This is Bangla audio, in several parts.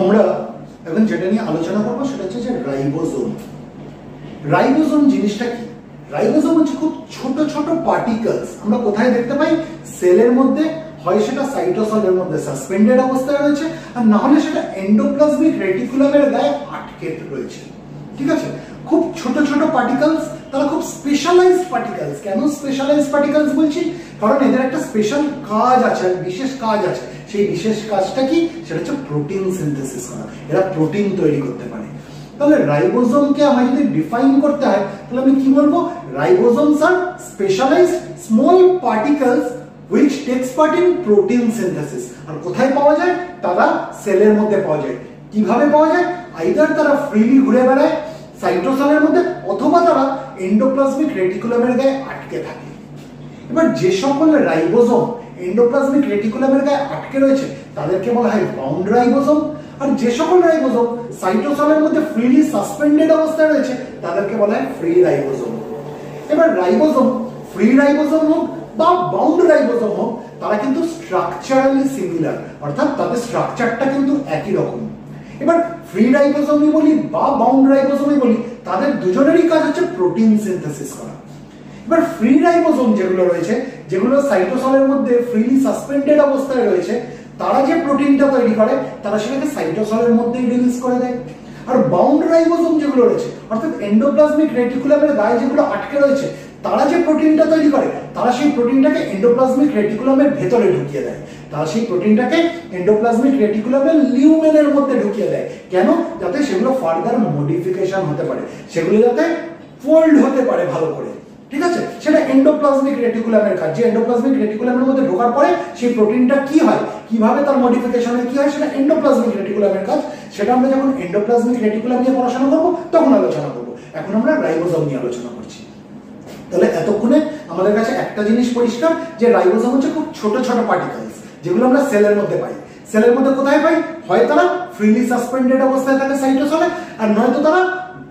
আমরা এখন যেটা নিয়ে আলোচনা করবো সেটা হচ্ছে যে রাইবোজোম। রাইবোজোম জিনিসটা কি? রাইবোজোম হচ্ছে খুব ছোট ছোট পার্টিকেলস। আমরা কোথায় দেখতে পাই? সেলের মধ্যে, হয় সেটা সাইটোসলের মধ্যে সাসপেন্ডেড অবস্থায় রয়েছে, আর না হলে সেটা এন্ডোপ্লাজমিক রেটিকুলামের গায়ে আটকে রয়েছে। ঠিক আছে, খুব ছোট ছোট পার্টিকেলস, তারা খুব স্পেশালাইজড পার্টিকেলস। কেন স্পেশালাইজড পার্টিকেলস বলছি? কারণ এদের একটা স্পেশাল কাজ আছে, বিশেষ কাজ আছে। সেই বিশেষ কাজটা কি? সেটা হচ্ছে প্রোটিন সিনথেসিস করা। এরা প্রোটিন তৈরি করতে পারে। তাহলে রাইবোজোমকে আমার যদি ডিফাইন করতে হয় তাহলে আমি কি বলবো? রাইবোজোমস আর specialized small particles which takes part in protein synthesis। আর কোথায় পাওয়া যায়? তারা সেলের মধ্যে পাওয়া যায়। কিভাবে পাওয়া যায়? আইদার তারা ফ্রিলি ঘুরে বেড়ায় সাইটোসলের মধ্যে, অথবা তারা এন্ডোপ্লাজমিক রেটিকুলামের গায়ে আটকে থাকে। এবার যে সকল রাইবোজোম এন্ডোপ্লাজমিক রেটিকুলামের গায়ে আটকে রয়েছে তাদেরকে বলা হয় বাউন্ড রাইবোজোম। আর যে সকল রাইবোজোম সাইটোসলের মধ্যে ফ্রিলি সাসপেন্ডেড অবস্থায় রয়েছে তাদেরকে বলা হয় ফ্রি রাইবোজোম। এবার রাইবোজোম, ফ্রি রাইবোজোম হোক বা বাউন্ড রাইবোজোম হোক, তারা কিন্তু স্ট্রাকচারালি সিমিলার, অর্থাৎ তাদের স্ট্রাকচারটা কিন্তু একই রকম। এবার ফ্রি রাইবোজোমই বলি বা বাউন্ড রাইবোজোমই বলি, তাদের দুজনেরই কাজ হচ্ছে প্রোটিন সিনথেসিস করা। এবার ফ্রি রাইবোজোম যেগুলো রয়েছে, যেগুলো সাইটোসলের মধ্যে ফ্রিলি সাসপেন্ডেড অবস্থায় রয়েছে, তারা যে প্রোটিনটা তৈরি করে তারা সেটাকে সাইটোসলের মধ্যেই রিলিজ করে দেয়। আর বাউন্ড রাইবোজোম যেগুলো রয়েছে, অর্থাৎ এন্ডোপ্লাজমিক রেটিকুলামের গায়ে যেগুলো আটকে রয়েছে, তারা যে প্রোটিনটা তৈরি করে তারা সেই প্রোটিনটাকে এন্ডোপ্লাজমিক রেটিকুলামের ভেতরে ঢুকিয়ে দেয়। তারা সেই প্রোটিনটাকে এন্ডোপ্লাজমিক রেটিকুলামের লিউমেনের মধ্যে ঢুকিয়ে দেয়। কেন? যাতে সেগুলো ফার্দার মডিফিকেশন হতে পারে, সেগুলো যাতে ফোল্ড হতে পারে ভালো করে। ঠিক আছে, সেটা এন্ডোপ্লাজমিক রেটিকুলামের কাজ। যে এন্ডোপ্লাজমিক রেটিকুলামের মধ্যে ঢোকার পরে সেই প্রোটিনটা কি হয়, কিভাবে তার মডিফিকেশনে কি হয়, সেটা এন্ডোপ্লাজমিক রেটিকুলামের কাজ। সেটা আমরা যখন এন্ডোপ্লাজমিক রেটিকুলাম নিয়ে পড়াশোনা করব তখন আলোচনা করব। এখন আমরা রাইবোজোম নিয়ে আলোচনা করছি। তাহলে এতক্ষণে আমাদের কাছে একটা জিনিস পরিষ্কার, যে রাইবোজোম হচ্ছে খুব ছোট ছোট পার্টিকেলস, যেগুলো আমরা সেলের মধ্যে পাই। সেলের মধ্যে কোথায় পাই? হয় তারা ফ্রিলি সাসপেন্ডেড অবস্থায় থাকে সাইটোসলে, আর নয়তো তারা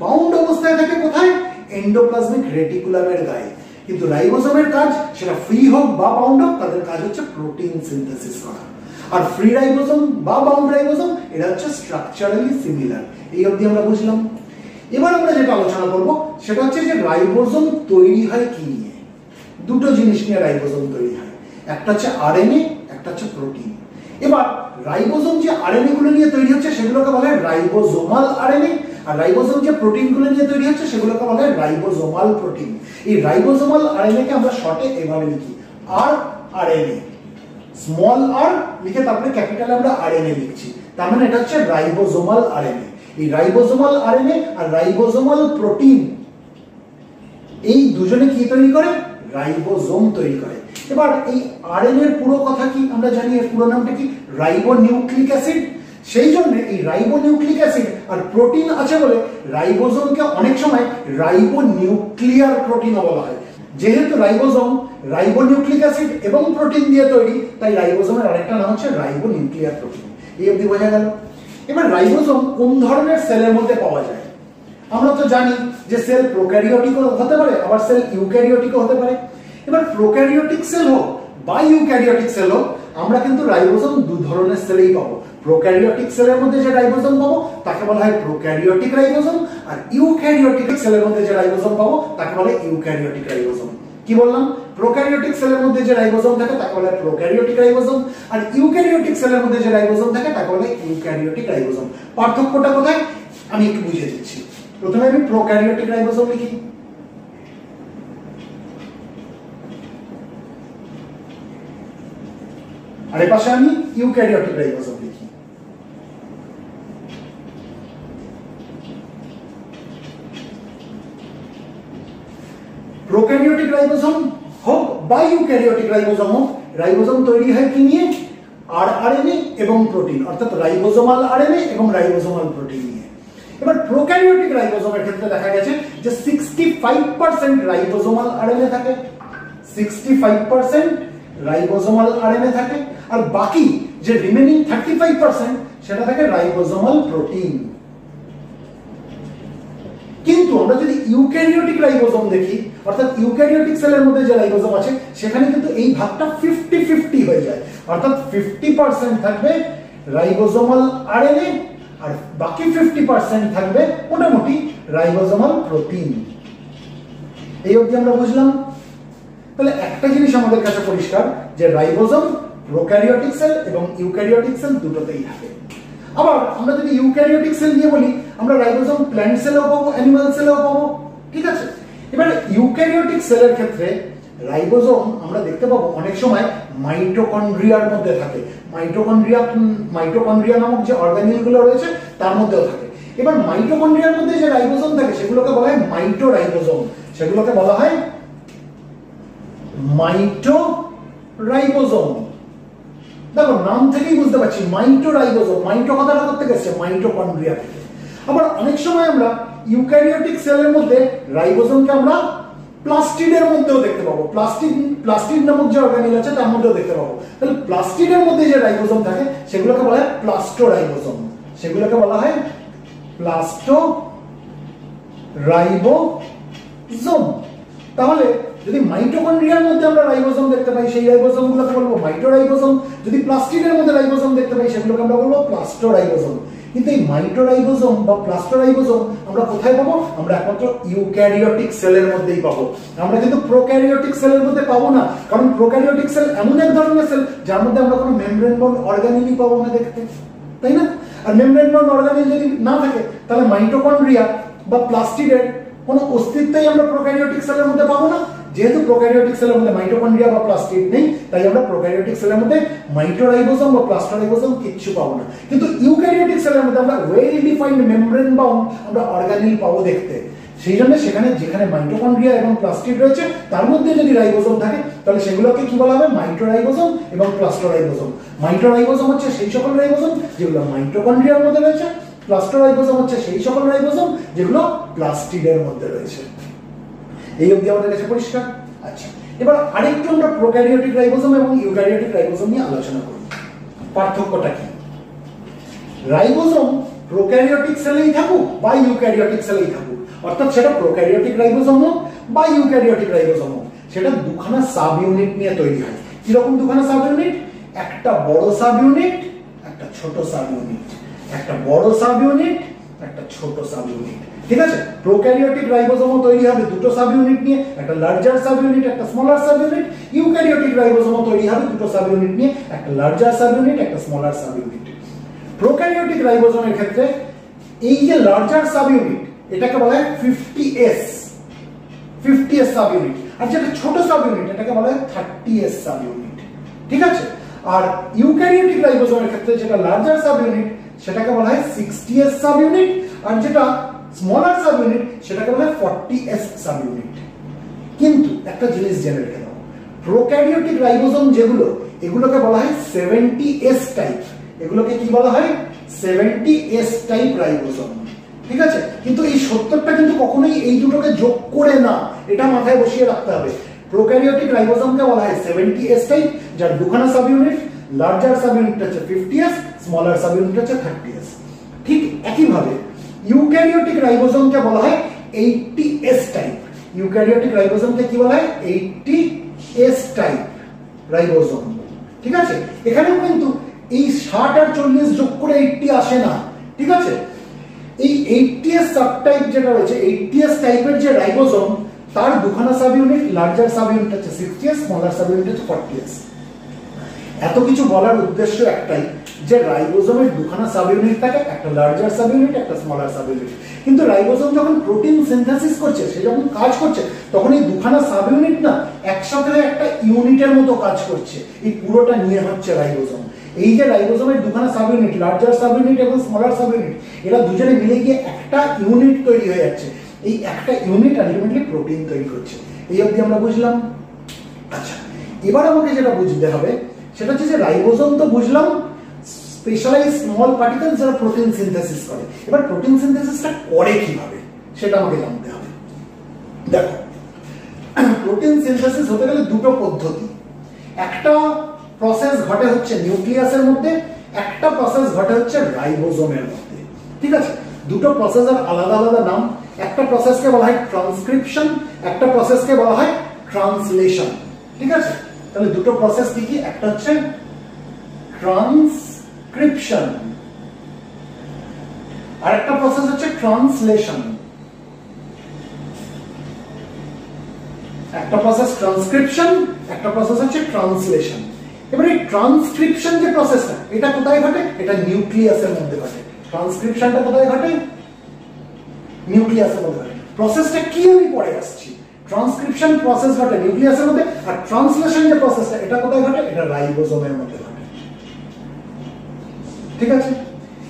বাউন্ড অবস্থায় থাকে কোথায়? এন্ডোপ্লাজমিক রেটিকুলামের গায়ে। কিন্তু রাইবোজোমের কাজ, সেটা ফ্রি হোক বা বাউন্ড হোক, তাদের কাজ হচ্ছে প্রোটিন সিনথেসিস করা। আর ফ্রি রাইবোজোম বা বাউন্ড রাইবোজোম এরা হচ্ছে স্ট্রাকচারালি সিমিলার। এই অবধি আমরা বুঝলাম। এবার আমরা যেটা আলোচনা করব সেটা হচ্ছে যে রাইবোজোম তৈরি হয় কি নিয়ে। দুটো জিনিস নিয়ে রাইবোজোম তৈরি হয়, একটা হচ্ছে আরএনএ, একটা হচ্ছে প্রোটিন। এবার রাইবোজোম যে আরএনএ গুলো নিয়ে তৈরি হচ্ছে সেগুলোকে বলা হয় রাইবোজোমাল আরএনএ, আর রাইবোজোম যে প্রোটিন গুলো নিয়ে তৈরি হচ্ছে সেগুলোকে বলা হয় রাইবোজোমাল প্রোটিন। এই রাইবোজোমাল আরএনএ কে আমরা শর্টে এভাবে লিখি, আর আরএনএ, স্মল আর লিখে তারপরে ক্যাপিটালে আমরা আরএনএ লিখছি। তার মানে এটা হচ্ছে রাইবোজোমাল আরএনএ। এই রাইবোজোমাল আরএনএ আর রাইবোজোমাল প্রোটিন, এই দুজনে কি তৈরি করে? রাইবোজোম তৈরি করে। এবার এই আরএনএ এর পুরো কথা কি আমরা জানি? এর পুরো নামটা কি? Ribonucleic acid. সেই জন্য এই রাইবোনিউক্লিক অ্যাসিড আর প্রোটিন আছে বলে রাইবোজোমকে অনেক সময় রাইবোনিউক্লিয়ার প্রোটিনও বলা হয়। যেহেতু রাইবোজোম রাইবোনিউক্লিক অ্যাসিড এবং প্রোটিন দিয়ে তৈরি, তাই রাইবোজোমের আরেকটা নাম হচ্ছে রাইবোনিউক্লিয়ার প্রোটিন। এই অবধি বোঝা গেল। এবার রাইবোজোম কোন ধরনের সেলের মধ্যে পাওয়া যায়? আমরা তো জানি যে সেল প্রোক্যারিওটিকও হতে পারে, আবার সেল ইউক্যারিওটিকও হতে পারে। এবার প্রোক্যারিওটিক সেল হোক বা ইউক্যারিওটিক সেল হোক, আমরা কিন্তু রাইবোজোম দু ধরনের সেলেই পাবো। প্রোক্যারিওটিক সেলের মধ্যে যে রাইবোজোম পাবো তাকে বলা হয় প্রোক্যারিওটিক রাইবোজোম, আর ইউক্যারিওটিক সেলের মধ্যে যে রাইবোজোম পাবো তাকে বলা হয় ইউক্যারিওটিক রাইবোজোম। কি বললাম? প্রোক্যারিওটিক সেলের মধ্যে যে রাইবোজোম থাকে তাকে বলা হয় প্রোক্যারিওটিক রাইবোজোম, আর ইউক্যারিওটিক সেলের মধ্যে যে রাইবোজোম থাকে তাকে বলা হয় ইউক্যারিওটিক রাইবোজোম। পার্থক্যটা কোথায় আমি একটু বুঝিয়ে দিচ্ছি। প্রথমে আমি প্রোক্যারিওটিক রাইবোজোম লিখি। আর এর পাশে আমি ইউক্যারিওটিক রাইবোজোম লিখি। প্রোক্যারিওটিক রাইবোজোম হোক বা ইউক্যারিওটিক রাইবোজোম হোক, রাইবোজোম তৈরি হয় কি নিয়ে? আরএনএ এবং প্রোটিন, অর্থাৎ রাইবোজোমাল আরএনএ এবং রাইবোজোমাল প্রোটিন নিয়ে। এবার প্রোক্যারিওটিক রাইবোজোমের ক্ষেত্রে দেখা গেছে যে 65% রাইবোজোমাল আরএনএ থাকে, 65% রাইবোজোমাল আরএনএ থাকে, আর বাকি যে রিমেনিং 35% সেটা থাকে রাইবোজোমাল প্রোটিন। কিন্তু আমরা যদি ইউক্যারিওটিক রাইবোজোম দেখি, অর্থাৎ ইউক্যারিওটিক সেলের মধ্যে যে রাইবোজোম আছে সেখানে কিন্তু এই ভাগটা 50-50 হয়ে যায়, অর্থাৎ 50% থাকবে রাইবোজোমাল আরএনএ, আর বাকি 50% থাকবে মোটামুটি রাইবোজোমাল প্রোটিন। এই অবধি আমরা বুঝলাম। তাহলে একটা জিনিস আমাদের কাছে পরিষ্কার যে রাইবোজোম প্রোক্যারিওটিক সেল এবং ইউক্যারিওটিক সেল দুটোতেই থাকে। আবার আমরা যদি ইউক্যারিওটিক সেল নিয়ে বলি, আমরা রাইবোজোম প্ল্যান্ট সেলেও পাবো, অ্যানিমাল সেলেও পাবো, ঠিক আছে। এবার ইউক্যারিওটিক সেলের ক্ষেত্রে রাইবোজোম আমরা দেখতে পাবো অনেক সময় মাইটোকন্ড্রিয়ার মধ্যে থাকে। মাইটোকন্ড্রিয়া নামক যে অর্গানেল গুলো রয়েছে তার মধ্যেও থাকে। এবার মাইটোকন্ড্রিয়ার মধ্যে যে রাইবোজোম থাকে সেগুলোকে বলা হয় মাইটোরাইবোজোম, সেগুলোকে বলা হয় মাইটোরাইবোজোম। দেখো নাম থেকেই বুঝতে পারছি মাইটোরাইবোজোম, মাইটো কথাটা কোথা থেকে এসেছে? মাইটোকন্ড্রিয়া থেকে। আবার অনেক সময় আমরা ইউক্যারিওটিক সেলের মধ্যে রাইবোজোমকে আমরা প্লাস্টিডের মধ্যেও দেখতে পাবো, প্লাস্টিড নামক যে অর্গানেল আছে তার মধ্যেও দেখতে পাবো। তাহলে প্লাস্টিডের মধ্যে যে রাইবোজোম থাকে সেগুলোকে বলা হয় প্লাস্টোরাইবোজোম, সেগুলোকে বলা হয় প্লাস্টোরাইবোজোম। তাহলে যদি মাইটোকন্ড্রিয়ার মধ্যে আমরা রাইবোজোম দেখতে পাই সেই রাইবোজোম গুলোকে বলবো মাইটোরাইবোজোম, যদি প্লাস্টিডের মধ্যে রাইবোজোম দেখতে পাই সেগুলোকে আমরা বলবো প্লাস্টোরাইবোজোম। কিন্তু এই মাইটোরাইবোজোম বা প্লাস্টোরাইবোজোম আমরা কোথায় পাবো? আমরা একমাত্র ইউক্যারিওটিক সেলের মধ্যেই পাবো, আমরা কিন্তু প্রোক্যারিওটিক সেলের মধ্যে পাবো না। কারণ প্রোক্যারিওটিক সেল এমন এক ধরনের সেল যার মধ্যে আমরা কোনো মেমব্রেন বাউন্ড অর্গানেলই পাবো না দেখতে, তাই না? আর মেমব্রেন বাউন্ড অর্গানেল যদি না থাকে তাহলে মাইটোকন্ড্রিয়া বা প্লাস্টিডের কোনো অস্তিত্বই আমরা প্রোক্যারিওটিক সেলের মধ্যে পাবো না। যেহেতু প্রোক্যারিওটিক সেলের মধ্যে মাইটোকন্ড্রিয়া বা প্লাস্টিড নেই, তাই আমরা প্রোক্যারিওটিক সেলের মধ্যে মাইটোরাইবোজোম বা প্লাস্টোরাইবোজোম কিচ্ছু পাবো না। কিন্তু ইউক্যারিওটিক সেলের মধ্যে আমরা ওয়েল ডিফাইন্ড মেমব্রেন বাউন্ড আমরা অর্গানেল পাবো দেখতে। সেই জন্য সেখানে যেখানে মাইটোকন্ড্রিয়া এবং প্লাস্টিড রয়েছে তার মধ্যে যদি রাইবোজোম থাকে তাহলে সেগুলোকে কি বলা হবে? মাইটোরাইবোজোম এবং প্লাস্টোরাইবোজোম। মাইটোরাইবোজোম হচ্ছে সেই সকল রাইবোজোম যেগুলো মাইটোকন্ড্রিয়ার মধ্যে রয়েছে, প্লাস্টোরাইবোজোম হচ্ছে সেই সকল রাইবোজোম যেগুলো প্লাস্টিডের মধ্যে রয়েছে। এই অবধি আমাদের কাছে পরিষ্কার? আচ্ছা, এবার আরেকটু আমরা প্রোক্যারিওটিক রাইবোজোম এবং ইউক্যারিওটিক রাইবোজোম নিয়ে আলোচনা করি। পার্থক্যটা কি? রাইবোজোম প্রোক্যারিওটিক সেলেই থাকুক বা ইউক্যারিওটিক সেলেই থাকুক, অর্থাৎ সেটা প্রোক্যারিওটিক রাইবোজোম হোক বা ইউক্যারিওটিক রাইবোজোম হোক, সেটা দুখানা সাব ইউনিট নিয়ে তৈরি হয়। কিরকম দুখানা সাব ইউনিট? একটা বড় সাব ইউনিট, একটা ছোট সাব ইউনিট, একটা বড় সাব ইউনিট, একটা ছোট সাব ইউনিট, ঠিক আছে। প্রোক্যারিওটিক রাইবোজোমও তৈরি হবে দুটো সাব ইউনিট নিয়ে, একটা লার্জার সাব ইউনিট, একটা স্মলার সাব ইউনিট। ইউক্যারিওটিক রাইবোজোমও তৈরি হবে দুটো সাব ইউনিট নিয়ে, একটা লার্জার সাব ইউনিট, একটা স্মলার সাব ইউনিট। প্রোক্যারিওটিক রাইবোজোমের ক্ষেত্রে এই যে লার্জার সাব ইউনিট এটাকে বলা হয় 50S সাব ইউনিট, আর যেটা ছোট সাব ইউনিট এটাকে বলা হয় 30S সাব ইউনিট, ঠিক আছে। আর ইউক্যারিওটিক রাইবোজোমের ক্ষেত্রে যেটা লার্জার সাব ইউনিট সেটাকে বলা হয় 60S সাব ইউনিট, আর যেটা স্মলার সাব ইউনিট সেটাকে বলা হয় 40S সাব ইউনিট। কিন্তু একটা জিনিস জেনে রেখে দাও, প্রোক্যারিওটিক রাইবোজোম যেগুলো এগুলোকে বলা হয় 70S টাইপ, এগুলোকে কি বলা হয়? 70S টাইপ রাইবোজোম, ঠিক আছে। কিন্তু এই 70টা কিন্তু কখনোই এই দুটোকে যোগ করে না, এটা মাথায় বসিয়ে রাখতে হবে। প্রোক্যারিওটিক রাইবোজোমকে বলা হয় 70S টাইপ, যার দুখানা sub unit, larger sub unit হচ্ছে 50S, স্মলার সাব ইউনিট হচ্ছে 30S। ঠিক একইভাবে ইউক্যারিওটিক রাইবোজোমকে বলা হয় 80S টাইপ। ইউক্যারিওটিক রাইবোজোমকে কি বলা হয়? 80S টাইপ রাইবোজোম, ঠিক আছে। এখানেও কিন্তু এই 60 আর 40 যোগ করে 80 আসে না, ঠিক আছে। এই 80S সাবটাইপ যেটা রয়েছে, 80S টাইপের যে রাইবোজোম তার দুখানা sub unit, larger sub unit হচ্ছে 60S, স্মলার সাব ইউনিট হচ্ছে 40S। এত কিছু বলার উদ্দেশ্য একটাই যে রাইবোজোমের দুখানা সাব ইউনিট থাকে, একটা লার্জার সাব ইউনিট, একটা স্মলার সাব ইউনিট। কিন্তু রাইবোজোম যখন প্রোটিন সিনথেসিস করছে, সে যখন কাজ করছে, তখন এই দুখানা সাব ইউনিট না একসাথে একটা ইউনিটের মতো কাজ করছে। এই পুরোটা নিয়ে হচ্ছে রাইবোজোম। এই যে রাইবোজোমের দুখানা sub unit, larger sub unit এবং স্মলার সাব ইউনিট, এরা দুজনে মিলে গিয়ে একটা ইউনিট তৈরি হয়ে যাচ্ছে। এই একটা ইউনিট আলটিমেটলি প্রোটিন তৈরি করছে। এই অবধি আমরা বুঝলাম। আচ্ছা, এবার আমাকে যেটা বুঝতে হবে সেটা হচ্ছে যে রাইবোজোম তো বুঝলাম স্পেশালাইজ স্মল পার্টিকেল যারা প্রোটিন সিনথেসিস করে। এবার প্রোটিন সিনথেসিসটা করে কিভাবে সেটা আমাকে জানতে হবে। দেখো, প্রোটিন সিনথেসিস হতে গেলে দুটো পদ্ধতি। একটা প্রসেস ঘটে হচ্ছে নিউক্লিয়াসের মধ্যে, একটা প্রসেস ঘটে হচ্ছে রাইবোজোমের মধ্যে, ঠিক আছে। দুটো প্রসেসের আলাদা আলাদা নাম। একটা প্রসেসকে বলা হয় ট্রান্সক্রিপশন, একটা প্রসেসকে বলা হয় ট্রান্সলেশন, ঠিক আছে। তাহলে দুটো প্রসেস কি কি? একটা হচ্ছে ট্রান্সক্রিপশন ট্রান্সক্রিপশন, আর একটা প্রসেস হচ্ছে ট্রান্সলেশন। একটা প্রসেস ট্রান্সক্রিপশন, একটা প্রসেস হচ্ছে ট্রান্সলেশন। এবারে ট্রান্সক্রিপশন যে প্রসেসটা, এটা কোথায় ঘটে? এটা নিউক্লিয়াসের মধ্যে ঘটে। ট্রান্সক্রিপশনটা কোথায় ঘটে? নিউক্লিয়াসের মধ্যে ঘটে। প্রসেসটা কি আমি পরে আসছি। ট্রান্সক্রিপশন প্রসেস ঘটে নিউক্লিয়াসের মধ্যে, আর ট্রান্সলেশন যে প্রসেসটা, এটা কোথায় ঘটে? এটা রাইবোজোমের মধ্যে ঘটে। ঠিক আছে?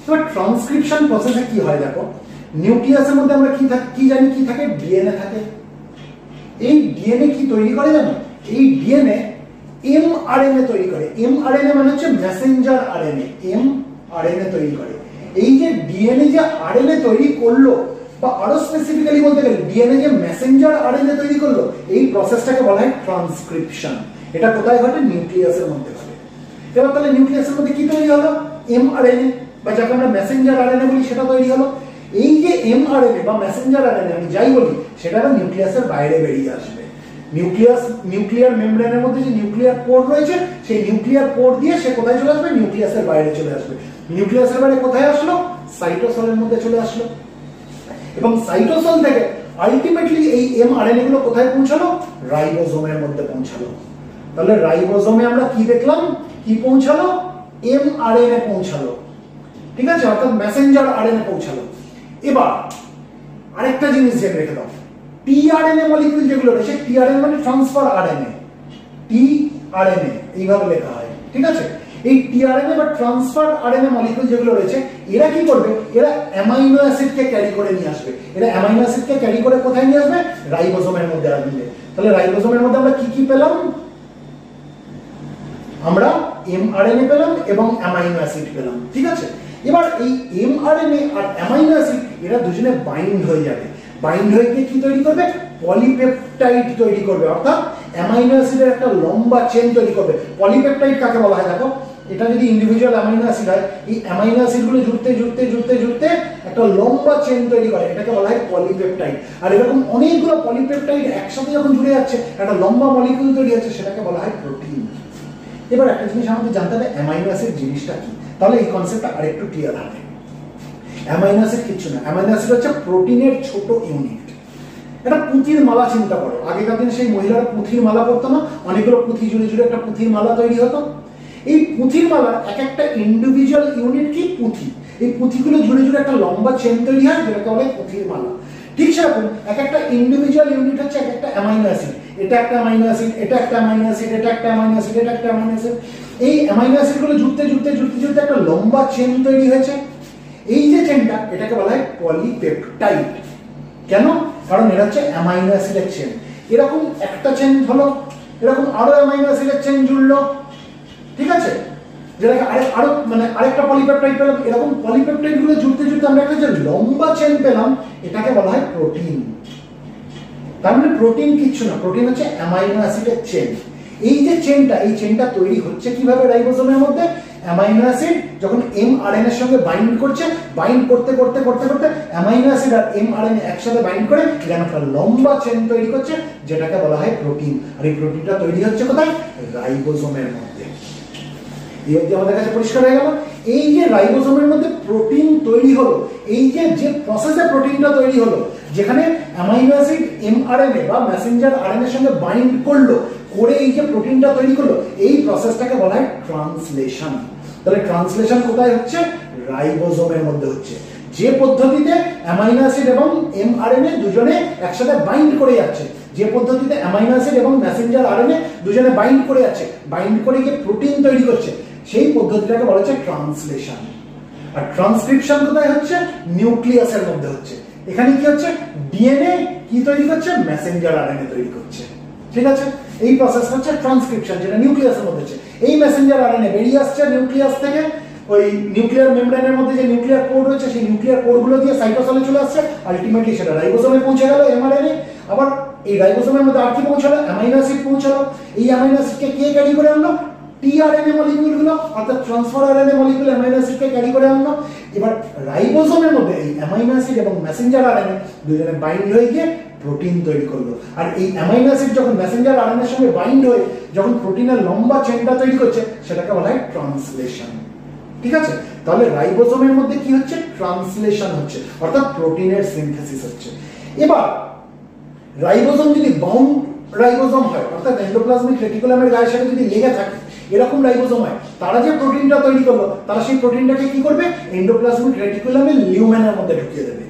এবার ট্রান্সক্রিপশন প্রসেসে কি হয় দেখো, নিউক্লিয়াসের মধ্যে আমরা কি জানি, কি থাকে? ডিএনএ থাকে। এই ডিএনএ কি তৈরি করে জানো? এই ডিএনএ এমআরএনএ তৈরি করে। এমআরএনএ মানে হচ্ছে মেসেঞ্জার আরএনএ। এমআরএনএ তৈরি করে। এই যে ডিএনএ যে আরএনএ তৈরি করলো, বা আরো স্পেসিফিক্যালি বলতে গেলে ডিএনএ যে মেসেঞ্জার আরএনএ তৈরি করলো, এই প্রসেসটাকে বলা হয় ট্রান্সক্রিপশন। এটা কোথায় ঘটে? নিউক্লিয়াসের মধ্যে ঘটে। এবার তাহলে নিউক্লিয়াসের মধ্যে কি তৈরি হলো? এমআরএনএ, বা যাকে আমরা মেসেঞ্জার আরএনএ বলি, সেটা তৈরি হলো। এই যে এমআরএনএ বা মেসেঞ্জার আরএনএ আমি যাই বলি, সেটা নিউক্লিয়াসের বাইরে বেরিয়ে আসবে। নিউক্লিয়ার মেমব্রেনের মধ্যে যে নিউক্লিয়ার পোর রয়েছে, সেই নিউক্লিয়ার পোর দিয়ে সে কোথায় চলে আসবে? নিউক্লিয়াসের বাইরে চলে আসবে। নিউক্লিয়াসের বাইরে কোথায় আসলো? সাইটোসলের মধ্যে চলে আসলো। এবং সাইটোসল থেকে আলটিমেটলি এই এমআরএনএ গুলো কোথায় পৌঁছালো? রাইবোজোমের মধ্যে পৌঁছালো। তাহলে রাইবোজোমে আমরা কি দেখলাম? কি পৌঁছালো? এমআরএনএ পৌঁছালো। ঠিক আছে? অর্থাৎ মেসেঞ্জার আরএনএ পৌঁছালো। এবার আরেকটা জিনিস জেনে রেখে দাও, টিআরএনএ মলিকিউল যেগুলো রয়েছে, টিআরএনএ মানে ট্রান্সফার আরএনএ, টিআরএনএ এইভাবে লেখা হয়। ঠিক আছে? এই টিআরএনএ বা ট্রান্সফার আরএনএ মলিকিউল যেগুলো রয়েছে, এরা কি করবে? এরা অ্যামাইনো অ্যাসিডকে ক্যারি করে নিয়ে আসবে। এরা অ্যামাইনো অ্যাসিডকে ক্যারি করে কোথায় নিয়ে আসবে? রাইবোজোমের মধ্যে আসবে। তাহলে রাইবোজোমের মধ্যে আমরা কি কি পেলাম? আমরা এমআরএনএ পেলাম এবং অ্যামাইনো অ্যাসিড পেলাম। ঠিক আছে? এবার এই এমআরএনএ আর অ্যামাইনো অ্যাসিড এরা দুজনে বাইন্ড হয়ে যাবে। বাইন্ড হয়ে গিয়ে কি তৈরি করবে? পলিপেপটাইড তৈরি করবে। অর্থাৎ অ্যামাইনো অ্যাসিডের একটা লম্বা চেন তৈরি করবে। পলিপেপটাইড কাকে বলা হয় দেখো, এটা যদি ইন্ডিভিজুয়াল অ্যামাইনো অ্যাসিড হয়, এই অ্যামাইনো অ্যাসিডগুলো জুড়তে জুড়তে জুড়তে জুড়তে একটা লম্বা চেন তৈরি করে, এটাকে বলা হয় পলিপেপটাইড। আর এরকম অনেকগুলো পলিপেপটাইড একসাথে যখন জুড়ে যাচ্ছে, একটা লম্বা মলিকিউল তৈরি হচ্ছে, সেটাকে বলা হয় প্রোটিন। এবার একটা জিনিস আমাদের জানতে হবে, অ্যামাইনো অ্যাসিড জিনিসটা কি। তাহলে এই কনসেপ্টটা আরেকটু ক্লিয়ার হবে। অ্যামাইনো অ্যাসিড কিচ্ছু না, অ্যামাইনো অ্যাসিড হচ্ছে প্রোটিনের ছোট ইউনিট। এটা পুঁথির মালা চিন্তা করো। আগেকার দিনে সেই মহিলারা পুঁথির মালা পরতো না? অনেকগুলো পুঁথি জুড়ে জুড়ে একটা পুঁথির মালা তৈরি হতো। এই পুঁথির মালার এক একটা ইন্ডিভিজুয়াল ইউনিট কি? পুঁথি। এই পুঁথিগুলো জুড়ে জুড়ে একটা লম্বা চেন তৈরি হয়, যেটাকে বলে পুঁথির মালা। ঠিক সেরকম এক একটা ইন্ডিভিজুয়াল ইউনিট হচ্ছে এক একটা অ্যামাইনো অ্যাসিড। এটা একটা অ্যামাইনো অ্যাসিড, এটা একটা অ্যামাইনো অ্যাসিড, এটা একটা অ্যামাইনো অ্যাসিড, এটা একটা অ্যামাইনো অ্যাসিড। এই অ্যামাইনো অ্যাসিডগুলো জুড়তে জুড়তে জুড়তে জুড়তে একটা লম্বা চেন তৈরি হয়েছে। এই যে চেনটা, এটাকে বলা হয় পলিপেপটাইড। কেন? কারণ এটা হচ্ছে অ্যামাইনো অ্যাসিডের চেন। এরকম একটা চেন হলো, এরকম আরো অ্যামাইনো অ্যাসিডের চেন জুড়লো। ঠিক আছে? যেটাকে আরো মানে আরেকটা পলিপেপটাইড পেলাম। এরকম পলিপেপটাইড গুলো জুড়তে জুড়তে আমরা একটা যে লম্বা চেন পেলাম, এটাকে বলা হয় প্রোটিন। তার মানে প্রোটিন কিচ্ছু না, প্রোটিন হচ্ছে অ্যামাইনো অ্যাসিডের চেন। এই যে চেনটা, এই চেনটা তৈরি হচ্ছে কিভাবে? রাইবোজোমের মধ্যে অ্যামাইনো অ্যাসিড যখন এমআরএনএ এর সঙ্গে বাইন্ড করছে, বাইন্ড করতে করতে করতে করতে অ্যামাইনো অ্যাসিড আর এমআরএনএ একসাথে বাইন্ড করে এখানে একটা লম্বা চেন তৈরি করছে, যেটাকে বলা হয় প্রোটিন। আর এই প্রোটিনটা তৈরি হচ্ছে কোথায়? রাইবোজোমের মধ্যে। এই অবধি আমাদের কাছে পরিষ্কার হয়ে গেল। এই যে রাইবোজোমের মধ্যে প্রোটিন তৈরি হলো, এই যে প্রসেসে প্রোটিনটা তৈরি হলো, যেখানে অ্যামাইনো অ্যাসিড এমআরএনএ বা মেসেঞ্জার আরএনএ এর সঙ্গে বাইন্ড করলো, করে এই যে প্রোটিনটা তৈরি করলো, এই প্রসেসটাকে বলা হয় ট্রান্সলেশন। তাহলে ট্রান্সলেশন কোথায় হচ্ছে? রাইবোজোমের মধ্যে হচ্ছে। যে পদ্ধতিতে অ্যামাইনো অ্যাসিড এবং এমআরএনএ দুজনে একসাথে বাইন্ড করে যাচ্ছে, যে পদ্ধতিতে অ্যামাইনো অ্যাসিড এবং মেসেঞ্জার আরএনএ দুজনে বাইন্ড করে যাচ্ছে, বাইন্ড করে গিয়ে প্রোটিন তৈরি করছে, সেই পদ্ধতিটাকে বলা হচ্ছে ট্রান্সলেশন। আর ট্রান্সক্রিপশন কোথায় হচ্ছে? নিউক্লিয়াসের মধ্যে হচ্ছে। এখানে কি হচ্ছে? ডিএনএ কি তৈরি করছে? মেসেঞ্জার আরএনএ তৈরি করছে। ঠিক আছে? এই প্রসেস হচ্ছে ট্রান্সক্রিপশন, যেটা নিউক্লিয়াসের মধ্যে হচ্ছে। এই মেসেঞ্জার আরএনএ বেরিয়ে আসছে নিউক্লিয়াস থেকে, ওই নিউক্লিয়ার মেমব্রেনের মধ্যে যে নিউক্লিয়ার কোড রয়েছে, সেই নিউক্লিয়ার কোডগুলো দিয়ে সাইটোসলে চলে আসছে। আলটিমেটলি সেটা রাইবোজোমে পৌঁছে গেল এমআরএনএ। আবার এই রাইবোজোমের মধ্যে আর কি পৌঁছালো? অ্যামাইনো অ্যাসিড পৌঁছালো। এই অ্যামাইনো অ্যাসিডকে কে ক্যারি করে আনলো? টিআরএনএ মলিকিউলগুলো, অর্থাৎ ট্রান্সফার আরএনএ মলিকিউল অ্যামাইনো অ্যাসিডকে ক্যারি করে আনলো। এবার রাইবোজোমের মধ্যে এই অ্যামাইনো অ্যাসিড এবং মেসেঞ্জার আরএনএ দুজনে বাইন্ড হয়ে গিয়ে প্রোটিন তৈরি করলো। আর এই অ্যামাইনো অ্যাসিড যখন মেসেঞ্জার আরএনএ এর সঙ্গে বাইন্ড হয়ে যখন প্রোটিনের লম্বা চেনটা তৈরি করছে, সেটাকে বলা হয় ট্রান্সলেশন। ঠিক আছে? তাহলে রাইবোজোমের মধ্যে কি হচ্ছে? ট্রান্সলেশন হচ্ছে, অর্থাৎ প্রোটিনের সিনথেসিস হচ্ছে। এবার রাইবোজোম যদি বাউন্ড রাইবোজোম হয়, অর্থাৎ এন্ডোপ্লাজমিক রেটিকুলামের গায়ের সাথে যদি লেগে থাকে, এরকম রাইবোজোম হয়, তারা যে প্রোটিনটা তৈরি করলো, তারা সেই প্রোটিনটাকে কি করবে? এন্ডোপ্লাজমিক রেটিকুলামের লিউমেনের মধ্যে ঢুকিয়ে দেবে,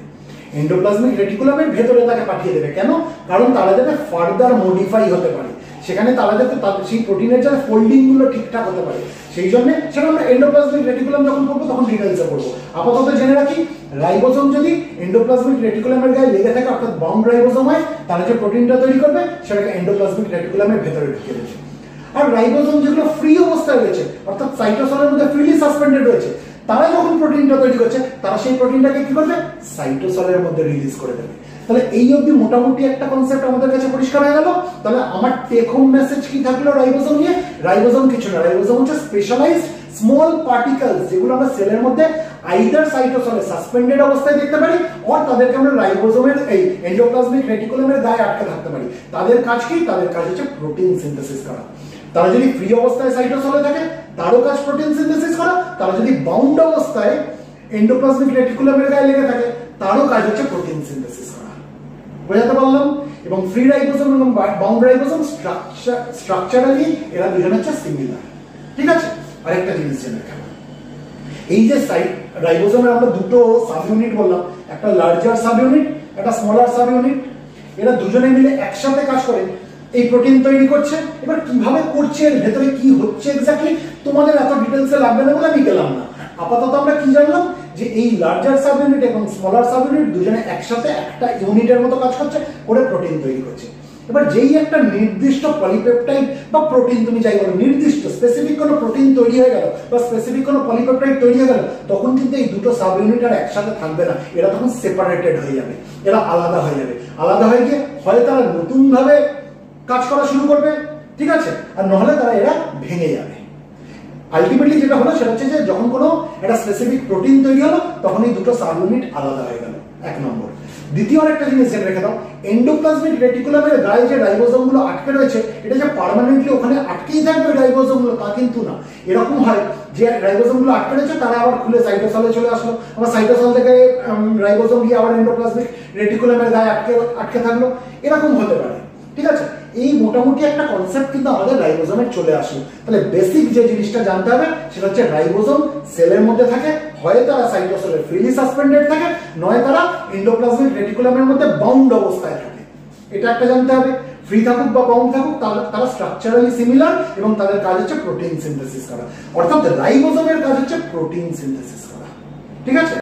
এন্ডোপ্লাজমিক রেটিকুলামের ভেতরে তাকে পাঠিয়ে দেবে। কেন? কারণ তারা যাতে ফার্দার মডিফাই হতে পারে, সেখানে তারা যাতে সেই প্রোটিনের যাতে ফোল্ডিং গুলো ঠিকঠাক হতে পারে, সেই জন্য সেটা আমরা এন্ডোপ্লাজমিক রেটিকুলাম যখন পড়বো তখন ডিটেইলসে পড়বো। আপাতত জেনে রাখি, রাইবোজোম যদি এন্ডোপ্লাজমিক রেটিকুলামের গায়ে লেগে থাকে, অর্থাৎ বাউন্ড রাইবোজোম হয়, তারা যে প্রোটিনটা তৈরি করবে সেটাকে এন্ডোপ্লাজমিক রেটিকুলামের ভেতরে ঢুকিয়ে দেবে। আর রাইবোজোম যেগুলো ফ্রি অবস্থায় রয়েছে, অর্থাৎ সাইটোসলের মধ্যে ফ্রিলি সাসপেন্ডেড রয়েছে, তারা যখন প্রোটিনটা তৈরি করছে, তারা সেই প্রোটিনটাকে কি করবে? সাইটোসলের মধ্যে রিলিজ করে দেবে। তাহলে এই অবধি মোটামুটি একটা কনসেপ্ট আমাদের কাছে পরিষ্কার হয়ে গেল। তাহলে আমার টেক হোম মেসেজ কি থাকলো রাইবোজোম নিয়ে? রাইবোজোম কিছু না, রাইবোজোম হচ্ছে স্পেশালাইজড স্মল পার্টিকেলস, যেগুলো আমরা সেলের মধ্যে আইদার সাইটোসলে সাসপেন্ডেড অবস্থায় দেখতে পারি, অর তাদেরকে আমরা রাইবোজোমের এই এন্ডোপ্লাজমিক রেটিকুলামের গায়ে আটকে থাকতে পারি। তাদের কাজ কি? তাদের কাজ হচ্ছে প্রোটিন সিনথেসিস করা। তারা যদি ফ্রি অবস্থায় সাইটোসলে থাকে, তারও কাজ প্রোটিন সিনথেসিস করা। তারা যদি বাউন্ড অবস্থায় এন্ডোপ্লাজমিক রেটিকুলামের গায়ে লেগে থাকে, তারও কাজ হচ্ছে প্রোটিন সিনথেসিস করা। বোঝাতে পারলাম? এবং ফ্রি রাইবোজোম এবং বাউন্ড রাইবোজোম স্ট্রাকচারালি এরা দুজন হচ্ছে সিমিলার। ঠিক আছে? আরেকটা জিনিস জেনে রাখা, এই যে রাইবোজোমের আমরা দুটো সাব ইউনিট বললাম, একটা লার্জার সাব ইউনিট, একটা স্মলার সাব ইউনিট, এরা দুজনে মিলে একসাথে কাজ করে এই প্রোটিন তৈরি করছে। এবার কিভাবে করছে, এর ভেতরে কি হচ্ছে এক্স্যাক্টলি, তোমাদের এত ডিটেলসে লাগবে না বলে আমি গেলাম না। আপাতত আমরা কি জানলাম? যে এই লার্জার সাব ইউনিট এবং স্মলার সাব ইউনিট দুজনে একসাথে একটা ইউনিটের মতো কাজ করছে, করে প্রোটিন তৈরি করছে। এবার যেই একটা নির্দিষ্ট পলিপেপটাইড বা প্রোটিন, তুমি যাই বলো, নির্দিষ্ট স্পেসিফিক কোনো প্রোটিন তৈরি হয়ে গেল বা স্পেসিফিক কোনো পলিপেপটাইড তৈরি হয়ে গেল, তখন কিন্তু এই দুটো সাব ইউনিট আর একসাথে থাকবে না, এরা তখন সেপারেটেড হয়ে যাবে, এরা আলাদা হয়ে যাবে। আলাদা হয়ে গিয়ে হয় তারা নতুন ভাবে কাজ করা শুরু করবে, ঠিক আছে, আর নহলে তারা এরা ভেঙে যাবে। আলটিমেটলি যেটা হলো সেটা হচ্ছে যে যখন কোনো একটা স্পেসিফিক প্রোটিন তৈরি হলো, তখন এই দুটো সাব ইউনিট আলাদা হয়ে গেল, এক নম্বর। দ্বিতীয় একটা জিনিস জেনে রেখে দাও, এন্ডোপ্লাজমিক রেটিকুলামের গায়ে যে রাইবোজোম গুলো আটকে রয়েছে, এটা যে পার্মানেন্টলি ওখানে আটকেই থাকবে রাইবোজোম গুলো, তা কিন্তু না। এরকম হয় যে রাইবোজোম গুলো আটকে রয়েছে, তারা আবার খুলে সাইটোসলে চলে আসলো, আবার সাইটোসল থেকে রাইবোজোম গিয়ে আবার এন্ডোপ্লাজমিক রেটিকুলামের গায়ে আটকে থাকলো, এরকম হতে পারে। ঠিক আছে? এই মোটামুটি একটা কনসেপ্ট কিন্তু আমাদের রাইবোজোমের চলে আসলো। তাহলে বেসিক যে জিনিসটা জানতে হবে সেটা হচ্ছে রাইবোজোম সেলের মধ্যে থাকে, হয় তারা সাইটোসলে ফ্রিলি সাসপেন্ডেড থাকে, নয় তারা এন্ডোপ্লাজমিক রেটিকুলামের মধ্যে বাউন্ড অবস্থায় থাকে। এটা একটা জানতে হবে। ফ্রি থাকুক বা বাউন্ড থাকুক, তারা স্ট্রাকচারালি সিমিলার এবং তাদের কাজ হচ্ছে প্রোটিন সিনথেসিস করা। অর্থাৎ রাইবোজোমের কাজ হচ্ছে প্রোটিন সিনথেসিস করা। ঠিক আছে?